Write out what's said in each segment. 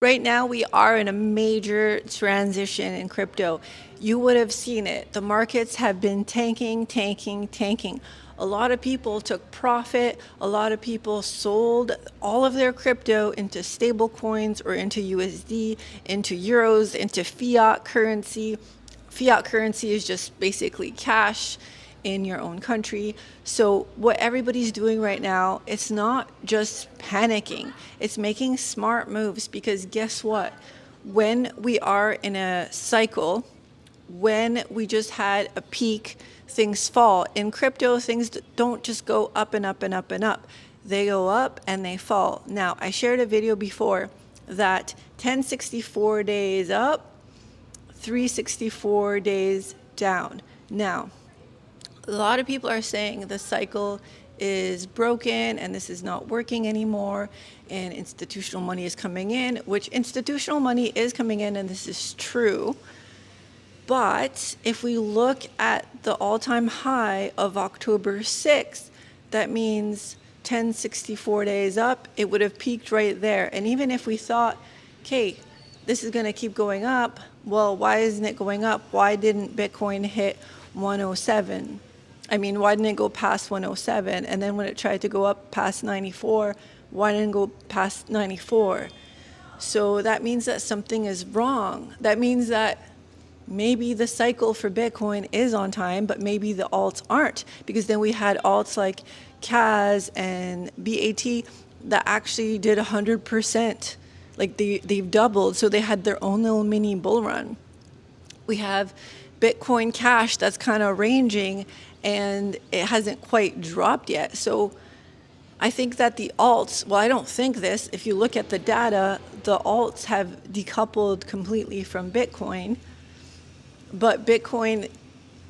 Right now, we are in a major transition in crypto. You would have seen it. The markets have been tanking, tanking, tanking. A lot of people took profit. A lot of people sold all of their crypto into stable coins or into USD, into euros, into fiat currency. Fiat currency is just basically cash in your own country. So what everybody's doing right now, it's not just panicking. It's making smart moves, because guess what? When we are in a cycle, when we just had a peak, things fall. In crypto, things don't just go up and up and up and up. They go up and they fall. Now, I shared a video before that 1064 days up, 364 days down. Now, a lot of people are saying the cycle is broken and this is not working anymore, and institutional money is coming in, which institutional money is coming in, and this is true. But if we look at the all-time high of October 6th, that means 1064 days up, it would have peaked right there. And even if we thought, okay, this is going to keep going up, well, why isn't it going up? Why didn't Bitcoin hit 107? Why didn't it go past 107? And then when it tried to go up past 94, why didn't it go past 94? So that means that something is wrong. That means that maybe the cycle for Bitcoin is on time, but maybe the alts aren't, because then we had alts like CAS and BAT that actually did 100%. Like they've doubled, so they had their own little mini bull run. We have Bitcoin Cash that's kind of ranging, and it hasn't quite dropped yet. So I think that the alts, well, I don't think this, if you look at the data, the alts have decoupled completely from Bitcoin, but Bitcoin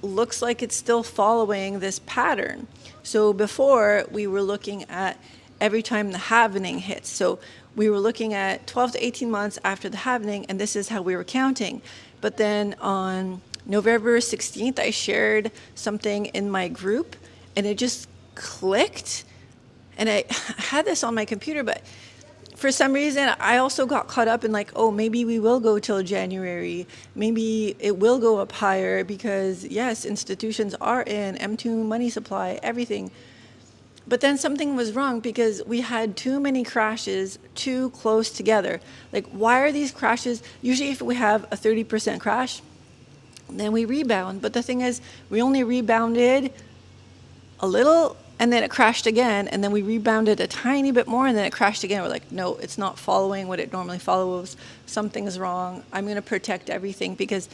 looks like it's still following this pattern. So before, we were looking at every time the halvening hits. So we were looking at 12 to 18 months after the halvening, and this is how we were counting. But then on November 16th, I shared something in my group, and it just clicked. And I had this on my computer, but for some reason, I also got caught up in like, oh, maybe we will go till January. Maybe it will go up higher because, yes, institutions are in, M2 money supply, everything. But then something was wrong, because we had too many crashes too close together. Like, why are these crashes? Usually if we have a 30% crash, then we rebound. But the thing is, we only rebounded a little, and then it crashed again, and then we rebounded a tiny bit more, and then it crashed again. We're like, no, it's not following what it normally follows. Something's wrong. I'm going to protect everything, because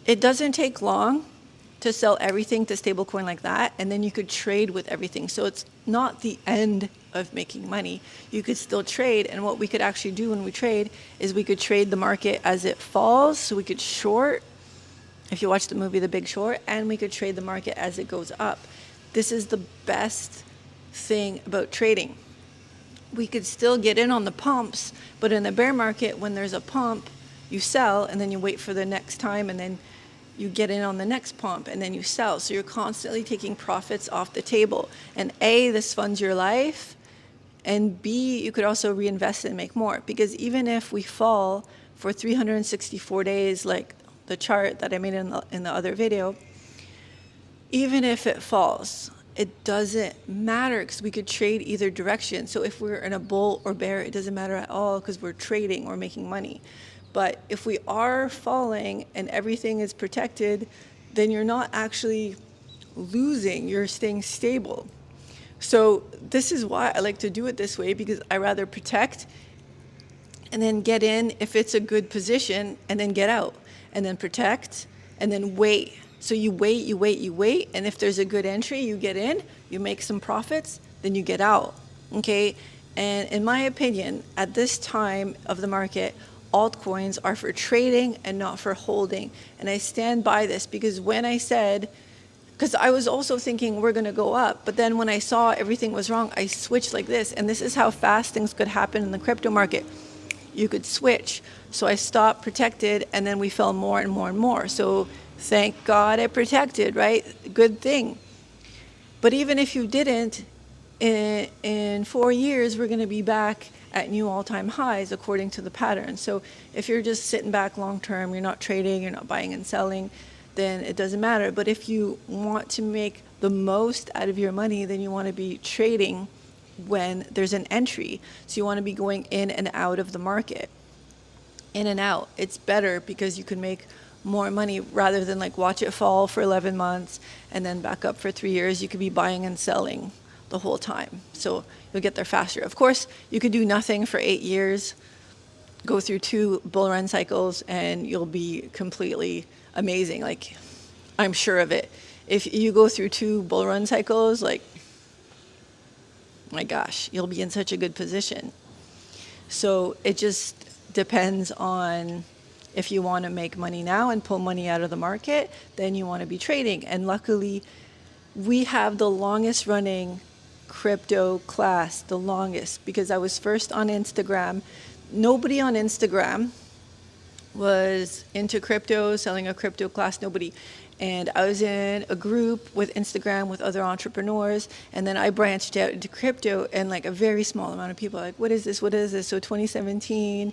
it doesn't take long to sell everything to stablecoin like that, and then you could trade with everything. So it's not the end of making money. You could still trade, and what we could actually do when we trade is we could trade the market as it falls. So we could short, if you watch the movie The Big Short, and we could trade the market as it goes up. This is the best thing about trading. We could still get in on the pumps, but in the bear market, when there's a pump, you sell, and then you wait for the next time, and then you get in on the next pump, and then you sell. So you're constantly taking profits off the table. And A, this funds your life, and B, you could also reinvest and make more. Because even if we fall for 364 days, like the chart that I made in the other video, even if it falls, it doesn't matter, because we could trade either direction. So if we're in a bull or bear, it doesn't matter at all, because we're trading or making money. But if we are falling and everything is protected, then you're not actually losing, you're staying stable. So this is why I like to do it this way, because I rather protect and then get in if it's a good position, and then get out, and then protect, and then wait. So you wait, you wait, you wait, and if there's a good entry, you get in, you make some profits, then you get out, okay? And in my opinion, at this time of the market, altcoins are for trading and not for holding. And I stand by this, because when I said, because I was also thinking we're going to go up, but then when I saw everything was wrong, I switched like this. And this is how fast things could happen in the crypto market. You could switch. So I stopped, protected, and then we fell more and more and more. So thank God I protected, right? Good thing. But even if you didn't, in 4 years, we're going to be back at new all-time highs according to the pattern. So if you're just sitting back long term, you're not trading, you're not buying and selling, then it doesn't matter. But if you want to make the most out of your money, then you want to be trading when there's an entry. So you want to be going in and out of the market. In and out. It's better because you can make more money rather than like watch it fall for 11 months and then back up for 3 years. You could be buying and selling the whole time. So you'll get there faster. Of course, you could do nothing for 8 years, go through 2 bull run cycles, and you'll be completely amazing. Like, I'm sure of it. If you go through 2 bull run cycles, like, my gosh, you'll be in such a good position. So it just depends on if you want to make money now and pull money out of the market, then you want to be trading. And luckily, we have the longest running crypto class, the longest, because I was first on Instagram. Nobody on Instagram was into crypto, selling a crypto class, nobody. And I was in a group with Instagram with other entrepreneurs, and then I branched out into crypto, and like a very small amount of people are like, what is this? What is this? So 2017,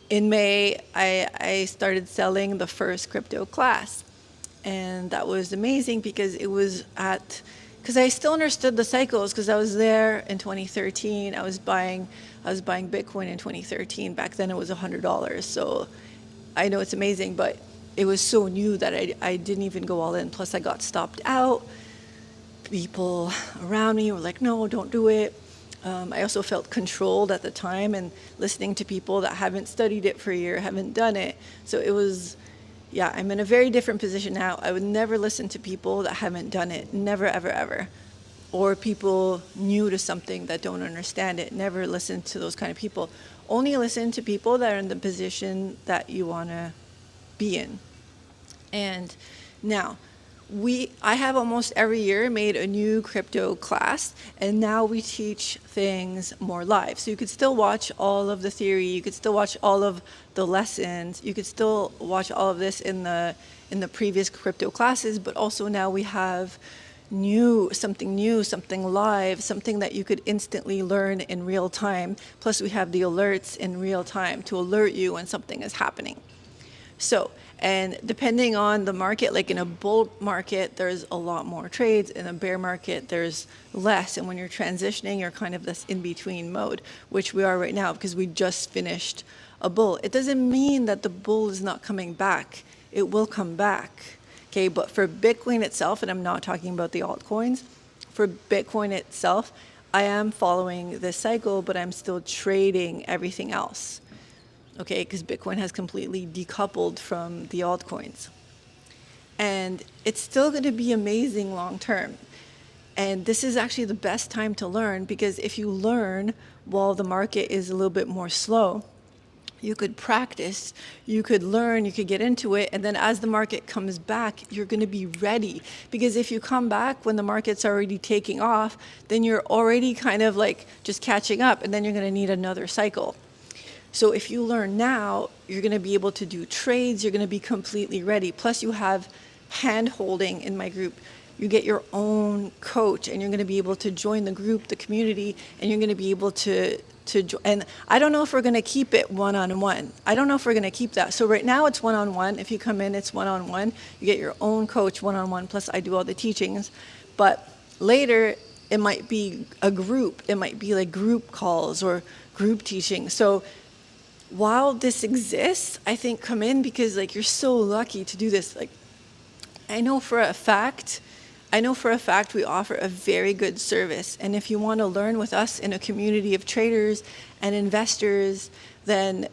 in May, I started selling the first crypto class. And that was amazing because it was because I still understood the cycles because I was there in 2013. I was buying Bitcoin in 2013. Back then it was $100. So I know it's amazing, but it was so new that I didn't even go all in. Plus I got stopped out. People around me were like, no, don't do it. I also felt controlled at the time and listening to people that haven't studied it for a year, haven't done it. So it was, yeah, I'm in a very different position now. I would never listen to people that haven't done it. Never, ever, ever. Or people new to something that don't understand it. Never listen to those kind of people. Only listen to people that are in the position that you want to be in. And now, I have almost every year made a new crypto class, and now we teach things more live. So you could still watch all of the theory, you could still watch all of the lessons, you could still watch all of this in the previous crypto classes, but also now we have something live, something that you could instantly learn in real time. Plus we have the alerts in real time to alert you when something is happening. So, and depending on the market, like in a bull market, there's a lot more trades. In a bear market, there's less. And when you're transitioning, you're kind of this in-between mode, which we are right now because we just finished a bull. It doesn't mean that the bull is not coming back. It will come back. Okay, but for Bitcoin itself, and I'm not talking about the altcoins, for Bitcoin itself, I am following this cycle, but I'm still trading everything else. Okay, because Bitcoin has completely decoupled from the altcoins. And it's still going to be amazing long term. And this is actually the best time to learn because if you learn while the market is a little bit more slow, you could practice, you could learn, you could get into it, and then as the market comes back, you're going to be ready. Because if you come back when the market's already taking off, then you're already kind of like just catching up, and then you're going to need another cycle. So if you learn now, you're going to be able to do trades, you're going to be completely ready. Plus you have hand holding in my group. You get your own coach and you're going to be able to join the group, the community, and you're going to be able to join. And I don't know if we're going to keep it one-on-one. I don't know if we're going to keep that. So right now it's one-on-one. If you come in, it's one-on-one. You get your own coach one-on-one, plus I do all the teachings. But later it might be a group. It might be like group calls or group teaching. So while this exists, I think come in because like you're so lucky to do this. Like I know for a fact we offer a very good service. And if you want to learn with us in a community of traders and investors, then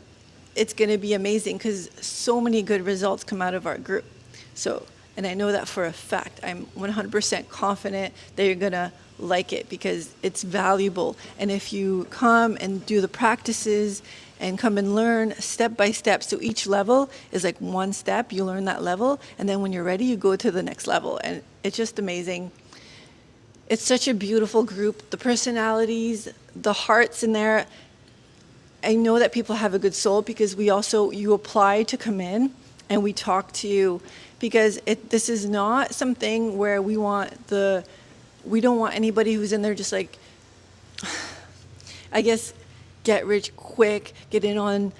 it's going to be amazing because so many good results come out of our group. So, and I know that for a fact. I'm 100% confident that you're going to like it because it's valuable. And if you come and do the practices and come and learn step by step. So each level is like one step, you learn that level, and then when you're ready, you go to the next level. And it's just amazing. It's such a beautiful group. The personalities, the hearts in there. I know that people have a good soul because you apply to come in and we talk to you because this is not something where we don't want anybody who's in there just like, I guess, get rich quick, get in on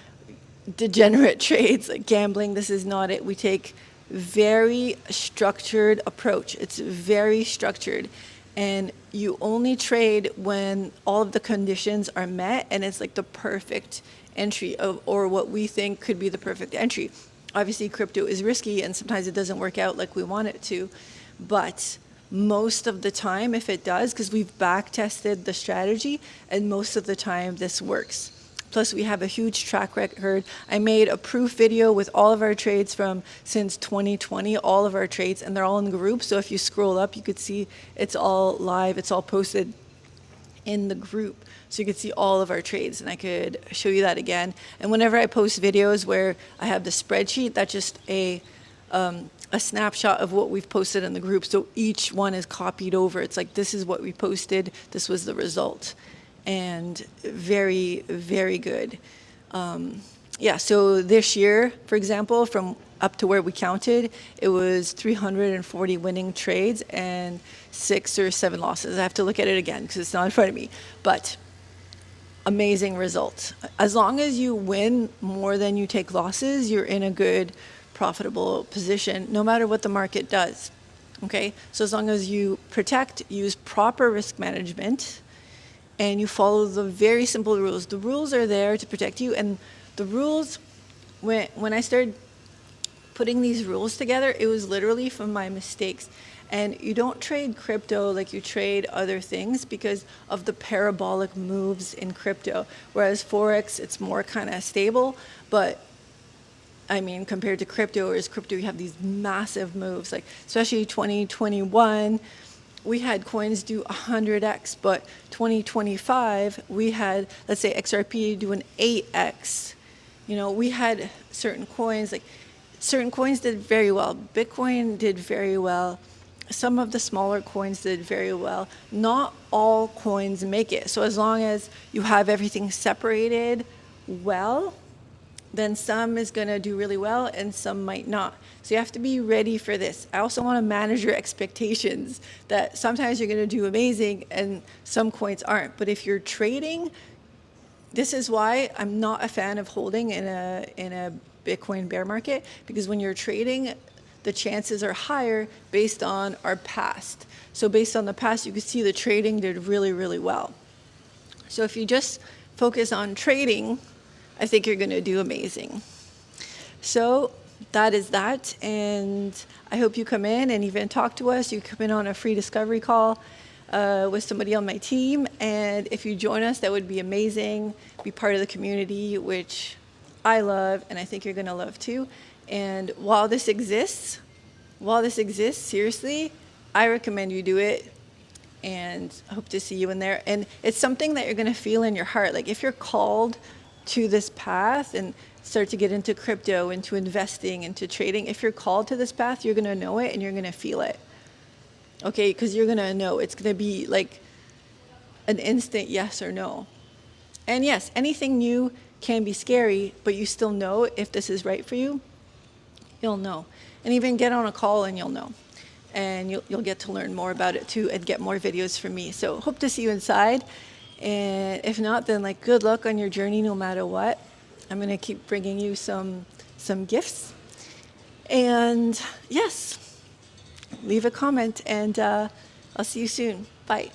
degenerate trades like gambling. This is not it. We take very structured approach. It's very structured. And you only trade when all of the conditions are met and it's like the perfect entry of, or what we think could be the perfect entry. Obviously, crypto is risky and sometimes it doesn't work out like we want it to. But most of the time, if it does, because we've back tested the strategy, and most of the time this works. Plus, we have a huge track record. I made a proof video with all of our trades from since 2020, all of our trades, and they're all in groups. So if you scroll up, you could see it's all live, it's all posted in the group. So you could see all of our trades, and I could show you that again. And whenever I post videos where I have the spreadsheet, that's just a snapshot of what we've posted in the group. So each one is copied over. It's like, this is what we posted, this was the result. And very, very good. Yeah, so this year, for example, from up to where we counted, it was 340 winning trades and 6 or 7 losses. I have to look at it again because it's not in front of me. But amazing results. As long as you win more than you take losses, you're in a good, profitable position, no matter what the market does. Okay? So as long as you protect, use proper risk management, and you follow the very simple rules. The rules are there to protect you, and the rules, when I started putting these rules together, it was literally from my mistakes. And you don't trade crypto like you trade other things because of the parabolic moves in crypto. Whereas Forex, it's more kind of stable, but I mean, compared to crypto, whereas crypto, you have these massive moves, like especially 2021, we had coins do 100x, but 2025, we had, let's say XRP do an 8x. You know, we had certain coins did very well. Bitcoin did very well. Some of the smaller coins did very well. Not all coins make it. So as long as you have everything separated well, then some is going to do really well and some might not. So you have to be ready for this. I also want to manage your expectations that sometimes you're going to do amazing and some coins aren't. But if you're trading, this is why I'm not a fan of holding in a Bitcoin bear market, because when you're trading, the chances are higher based on our past. So based on the past, you can see the trading did really, really well. So if you just focus on trading, I think you're going to do amazing. So that is that. And I hope you come in and even talk to us. You come in on a free discovery call with somebody on my team. And if you join us, that would be amazing. Be part of the community, which I love, and I think you're going to love too. And while this exists, seriously, I recommend you do it. And I hope to see you in there. And it's something that you're going to feel in your heart. Like if you're called to this path and start to get into crypto, into investing, into trading, if you're called to this path, you're going to know it and you're going to feel it. Okay, because you're going to know. It's going to be like an instant yes or no. And yes, anything new can be scary, but you still know if this is right for you, you'll know. And even get on a call and you'll know. And you'll get to learn more about it too and get more videos from me. So hope to see you inside. And if not, then like good luck on your journey no matter what. I'm going to keep bringing you some gifts. And yes, leave a comment and I'll see you soon. Bye.